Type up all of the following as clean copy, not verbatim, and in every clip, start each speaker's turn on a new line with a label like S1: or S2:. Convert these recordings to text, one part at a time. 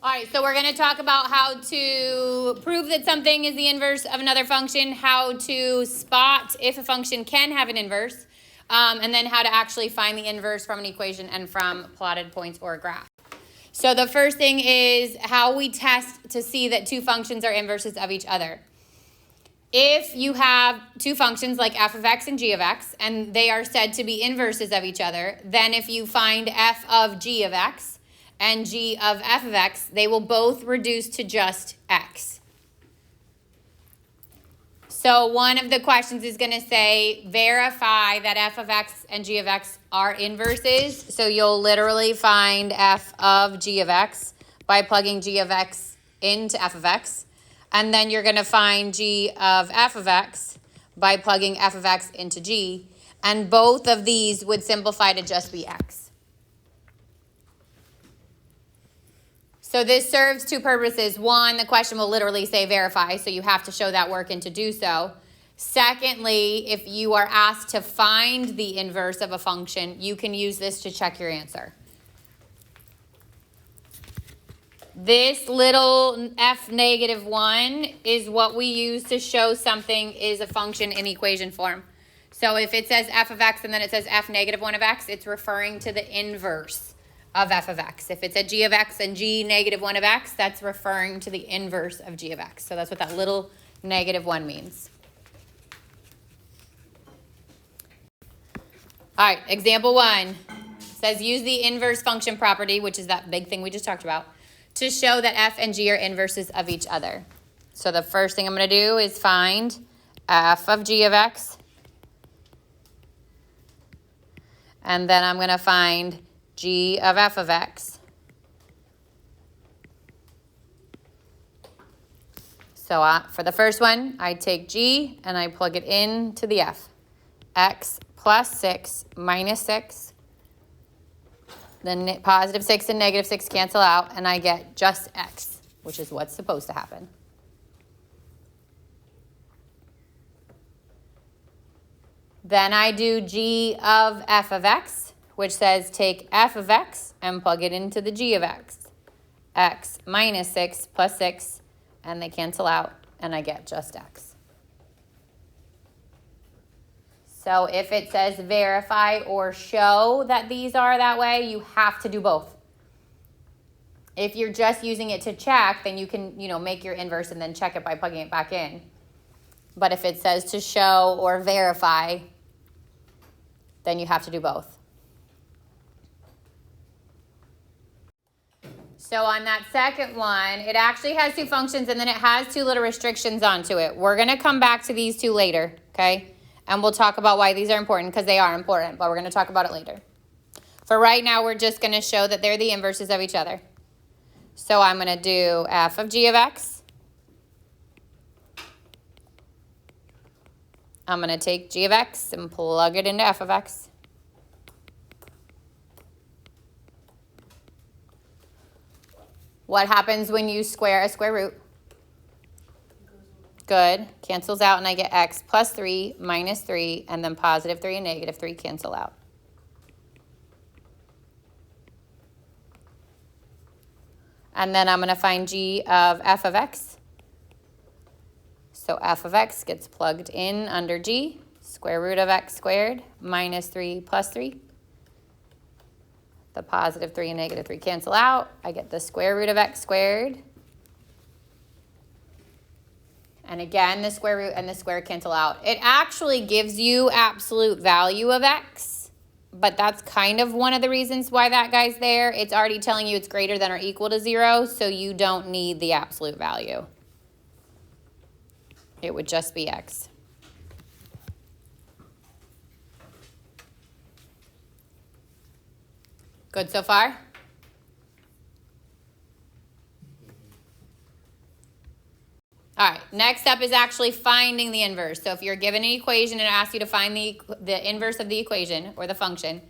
S1: All right, so we're going to talk about how to prove that something is the inverse of another function, how to spot if a function can have an inverse, and then how to actually find the inverse from an equation and from plotted points or a graph. So the first thing is how we test to see that two functions are inverses of each other. If you have two functions like f of x and g of x, and they are said to be inverses of each other, then if you find f of g of x and g of f of x, they will both reduce to just x. So one of the questions is going to say, verify that f of x and g of x are inverses. So you'll literally find f of g of x by plugging g of x into f of x. And then you're going to find g of f of x by plugging f of x into g. And both of these would simplify to just be x. So this serves two purposes. One, the question will literally say verify, so you have to show that working to do so. Secondly, if you are asked to find the inverse of a function, you can use this to check your answer. This little f negative 1 is what we use to show something is a function in equation form. So if it says f of x and then it says f negative 1 of x, it's referring to the inverse of f of x. If it's a g of x and g negative 1 of x, that's referring to the inverse of g of x. So that's what that little negative 1 means. All right, example 1 says use the inverse function property, which is that big thing we just talked about, to show that f and g are inverses of each other. So the first thing I'm going to do is find f of g of x. And then I'm going to find g of f of x. So for the first one, I take g and I plug it into the f. X plus 6 minus 6. Then positive 6 and negative 6 cancel out, and I get just x, which is what's supposed to happen. Then I do g of f of x, which says take f of x and plug it into the g of x. X minus 6 plus 6, and they cancel out, and I get just x. So if it says verify or show that these are that way, you have to do both. If you're just using it to check, then you can, make your inverse and then check it by plugging it back in. But if it says to show or verify, then you have to do both. So on that second one, it actually has two functions and then it has two little restrictions onto it. We're going to come back to these two later, okay? And we'll talk about why these are important, because they are important, but we're going to talk about it later. For right now, we're just going to show that they're the inverses of each other. So I'm going to do f of g of x. I'm going to take g of x and plug it into f of x. What happens when you square a square root? Good. Cancels out, and I get x plus 3 minus 3, and then positive 3 and negative 3 cancel out. And then I'm going to find g of f of x. So f of x gets plugged in under g. Square root of x squared minus 3 plus 3. The positive 3 and negative 3 cancel out. I get the square root of x squared. And again, the square root and the square cancel out. It actually gives you absolute value of x, but that's kind of one of the reasons why that guy's there. It's already telling you it's greater than or equal to 0, so you don't need the absolute value. It would just be x. Good so far? All right, next step is actually finding the inverse. So if you're given an equation and it asks you to find the inverse of the equation or the function,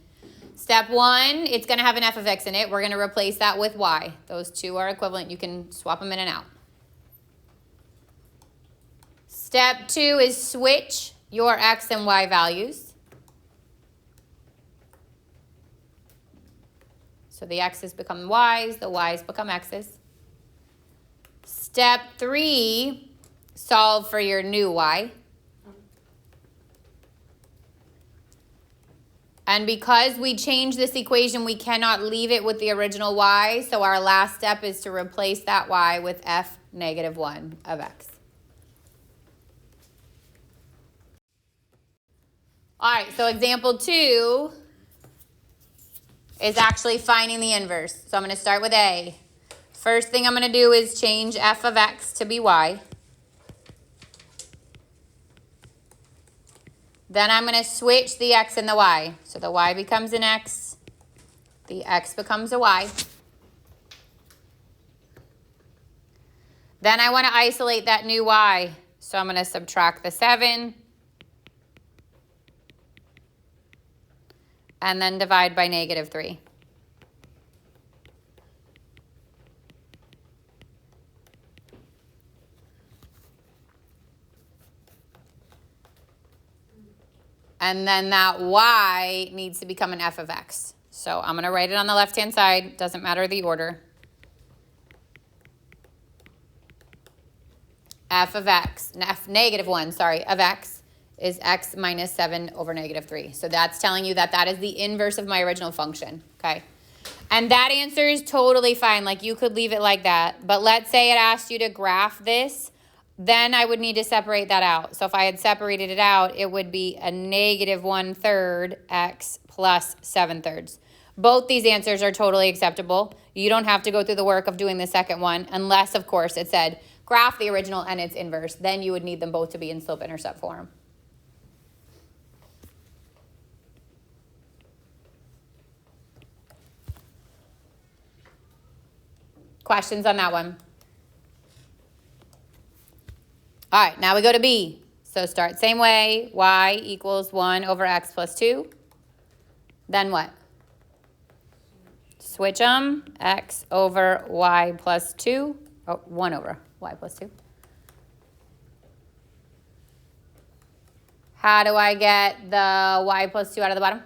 S1: step 1, it's going to have an f of x in it. We're going to replace that with y. Those two are equivalent. You can swap them in and out. Step 2 is switch your x and y values. So the x's become y's, the y's become x's. Step 3, solve for your new y. And because we changed this equation, we cannot leave it with the original y. So our last step is to replace that y with f negative 1 of x. All right, so example 2 is actually finding the inverse. So I'm going to start with A. First thing I'm going to do is change f of x to be y. Then I'm going to switch the x and the y. So the y becomes an x, the x becomes a y. Then I want to isolate that new y. So I'm going to subtract the 7 and then divide by negative 3. And then that y needs to become an f of x. So I'm going to write it on the left-hand side. Doesn't matter the order. F of x, f negative 1, sorry, of x is x minus 7 over negative 3. So that's telling you that that is the inverse of my original function, okay? And that answer is totally fine. Like, you could leave it like that. But let's say it asked you to graph this. Then I would need to separate that out. So if I had separated it out, it would be a negative 1/3 x plus 7/3. Both these answers are totally acceptable. You don't have to go through the work of doing the second one, unless, of course, it said graph the original and its inverse. Then you would need them both to be in slope-intercept form. Questions on that one? All right, now we go to B. So start same way, y equals 1 over x plus 2. Then what? Switch them, x over y plus 2. Oh, 1 over y plus 2. How do I get the y plus 2 out of the bottom?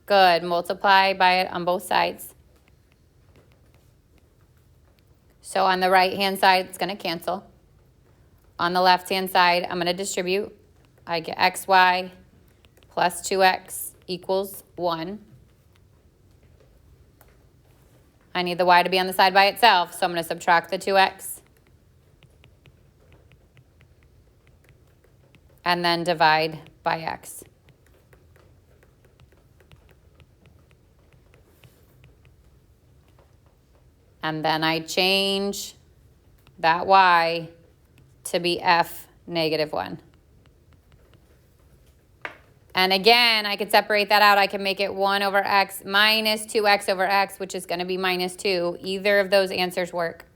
S1: Good, multiply by it on both sides. So on the right-hand side, it's going to cancel. On the left-hand side, I'm going to distribute. I get xy plus 2x equals 1. I need the y to be on the side by itself, so I'm going to subtract the 2x. And then divide by x. And then I change that y to be f negative 1. And again, I could separate that out. I can make it 1 over x minus 2x over x, which is going to be minus 2. Either of those answers work.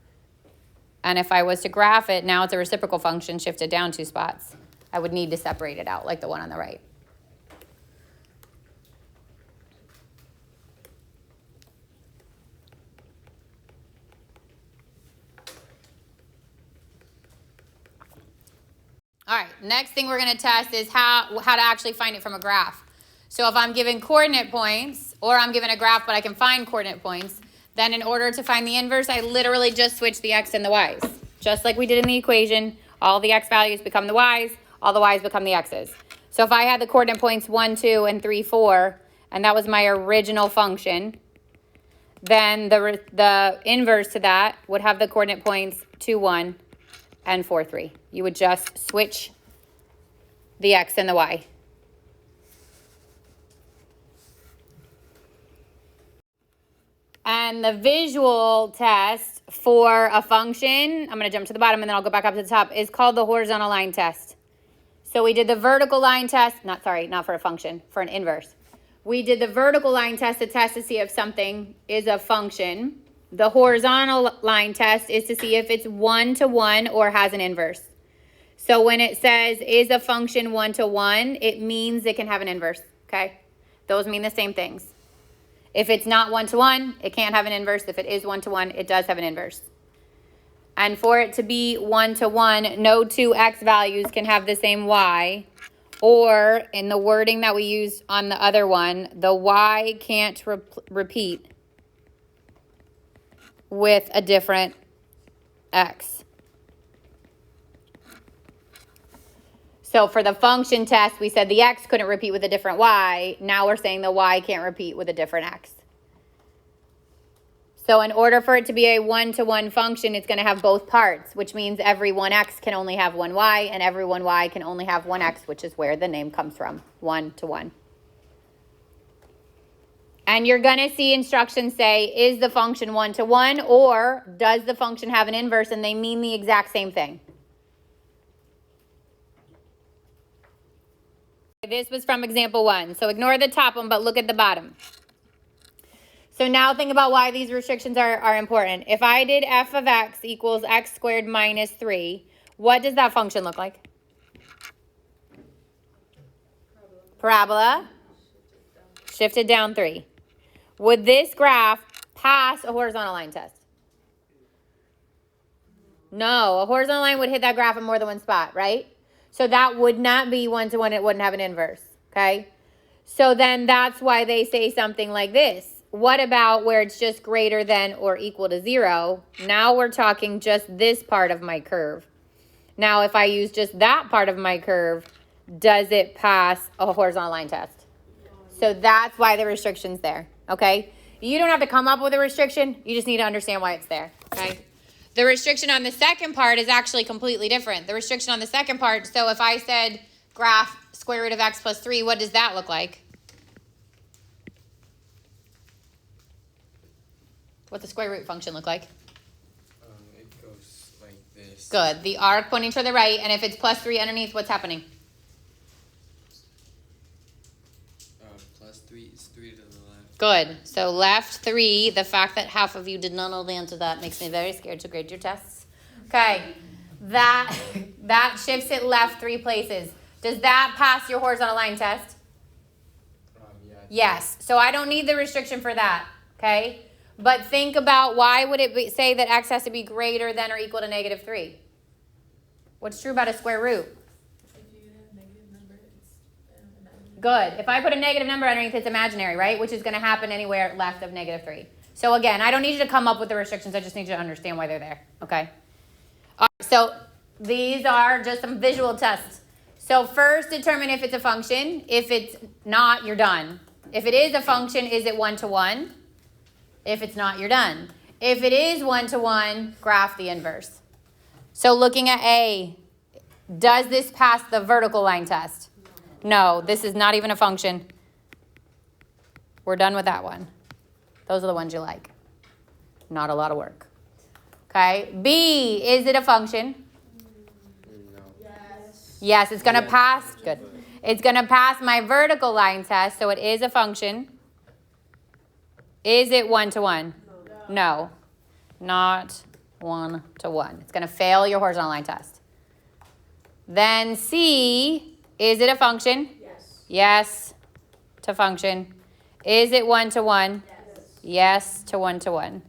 S1: And if I was to graph it, now it's a reciprocal function shifted down 2 spots. I would need to separate it out like the one on the right. All right, next thing we're going to test is how to actually find it from a graph. So if I'm given coordinate points, or I'm given a graph but I can find coordinate points, then in order to find the inverse, I literally just switch the x and the y's. Just like we did in the equation, all the x values become the y's, all the y's become the x's. So if I had the coordinate points 1, 2, and 3, 4, and that was my original function, then the inverse to that would have the coordinate points 2, 1, and 4, 3. You would just switch the x and the y. And the visual test for a function, I'm going to jump to the bottom and then I'll go back up to the top, is called the horizontal line test. So we did the vertical line test, not for a function, for an inverse. We did the vertical line test to see if something is a function. The horizontal line test is to see if it's 1-to-1 or has an inverse. So when it says is a function 1-to-1, it means it can have an inverse, okay? Those mean the same things. If it's not 1-to-1, it can't have an inverse. If it is 1-to-1, it does have an inverse. And for it to be 1-to-1, no two x values can have the same y. Or in the wording that we used on the other one, the y can't repeat with a different x. So for the function test, we said the x couldn't repeat with a different y. Now we're saying the y can't repeat with a different x. So in order for it to be a one-to-one function, it's going to have both parts, which means every 1x can only have one y, and every one y can only have one x, which is where the name comes from, one-to-one. And you're going to see instructions say, is the function one-to-one, or does the function have an inverse, and they mean the exact same thing. This was from example 1, so ignore the top one, but look at the bottom. So now think about why these restrictions are important. If I did f of x equals x squared minus 3, what does that function look like? Parabola. Shifted down 3. Would this graph pass a horizontal line test? No, a horizontal line would hit that graph in more than one spot, right? So that would not be one-to-one. It wouldn't have an inverse, okay? So then that's why they say something like this. What about where it's just greater than or equal to 0? Now we're talking just this part of my curve. Now if I use just that part of my curve, does it pass a horizontal line test? So that's why the restriction's there, okay? You don't have to come up with a restriction. You just need to understand why it's there, okay? The restriction on the second part is actually completely different. The restriction on the second part, so if I said graph square root of x plus 3, what does that look like? What the square root function look like?
S2: It goes like this.
S1: Good. The arc pointing to the right, and if it's plus 3 underneath, what's happening?
S2: Plus 3 is 3 to the left.
S1: Good. So left 3. The fact that half of you did not know the answer to that makes me very scared to grade your tests. Okay. That shifts it left 3 places. Does that pass your horizontal line test?
S2: Yes.
S1: Yes. So I don't need the restriction for that. Okay. But think about why would it say that x has to be greater than or equal to negative 3? What's true about a square root?
S3: If you have a negative number, it's imaginary.
S1: Good. If I put a negative number underneath, it's imaginary, right? Which is going to happen anywhere left of negative 3. So again, I don't need you to come up with the restrictions. I just need you to understand why they're there. Okay? All right, so these are just some visual tests. So first, determine if it's a function. If it's not, you're done. If it is a function, is it one-to-one? If it's not, you're done. If it is one-to-one, graph the inverse. So looking at A, does this pass the vertical line test? No, this is not even a function. We're done with that one. Those are the ones you like. Not a lot of work. Okay, B, is it a function?
S2: No.
S3: Yes.
S1: Yes, it's going to pass. Good. It's going to pass my vertical line test, so it is a function. Is it one-to-one? No. Not one-to-one. It's going to fail your horizontal line test. Then C, is it a function?
S3: Yes.
S1: Yes to function. Is it one-to-one?
S3: Yes.
S1: Yes to one-to-one.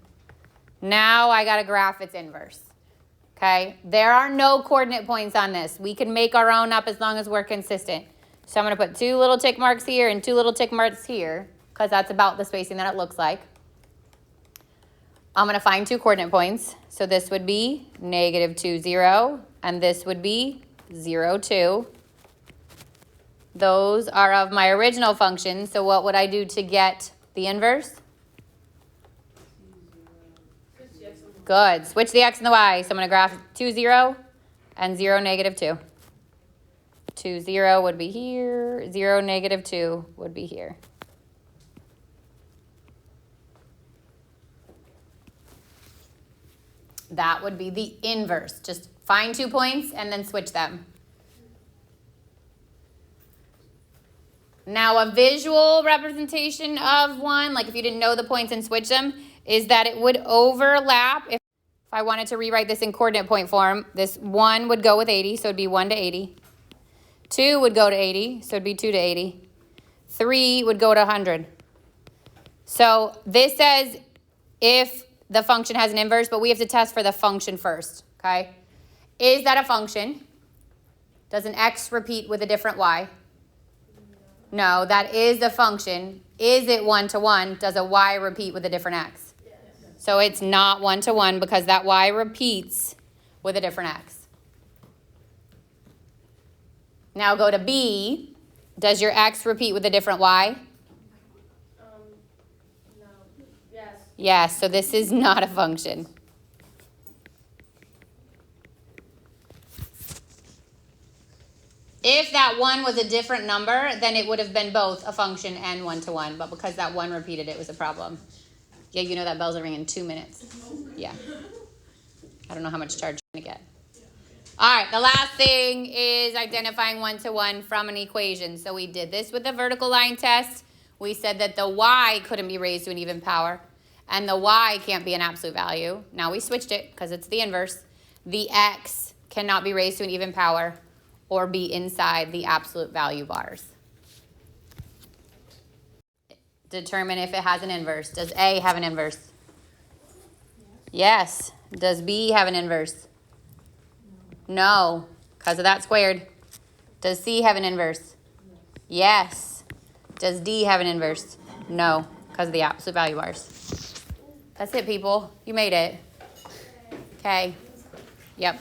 S1: Now I got to graph its inverse. Okay? There are no coordinate points on this. We can make our own up as long as we're consistent. So I'm going to put 2 little tick marks here and 2 little tick marks here, because that's about the spacing that it looks like. I'm going to find 2 coordinate points. So this would be negative 2, 0, and this would be 0, 2. Those are of my original function. So what would I do to get the inverse? Good. Switch the x and the y. So I'm going to graph 2, 0, and 0, negative 2. 2, 0 would be here. 0, negative 2 would be here. That would be the inverse. Just find 2 points and then switch them. Now a visual representation of one, like if you didn't know the points and switch them, is that it would overlap. If I wanted to rewrite this in coordinate point form, this 1 would go with 80, so it'd be 1 to 80. 2 would go to 80, so it'd be 2 to 80. 3 would go to 100. So this says if the function has an inverse, but we have to test for the function first, okay? Is that a function? Does an x repeat with a different y? No, that is a function. Is it one-to-one? Does a y repeat with a different x?
S3: Yes.
S1: So it's not 1 to 1 because that y repeats with a different x. Now go to B. Does your x repeat with a different y?
S3: No. Yes.
S1: Yes, so this is not a function. If that 1 was a different number, then it would have been both a function and 1 to 1. But because that 1 repeated, it was a problem. Yeah, you know that bell's ringing in 2 minutes. Yeah. I don't know how much charge you're going to get. All right, the last thing is identifying 1 to 1 from an equation. So we did this with the vertical line test. We said that the y couldn't be raised to an even power, and the y can't be an absolute value. Now we switched it because it's the inverse. The x cannot be raised to an even power or be inside the absolute value bars. Determine if it has an inverse. Does A have an inverse? Yes. Does B have an inverse? No, because of that squared. Does C have an inverse? Yes. Does D have an inverse? No, because of the absolute value bars. That's it, people. You made it. Okay. Yep.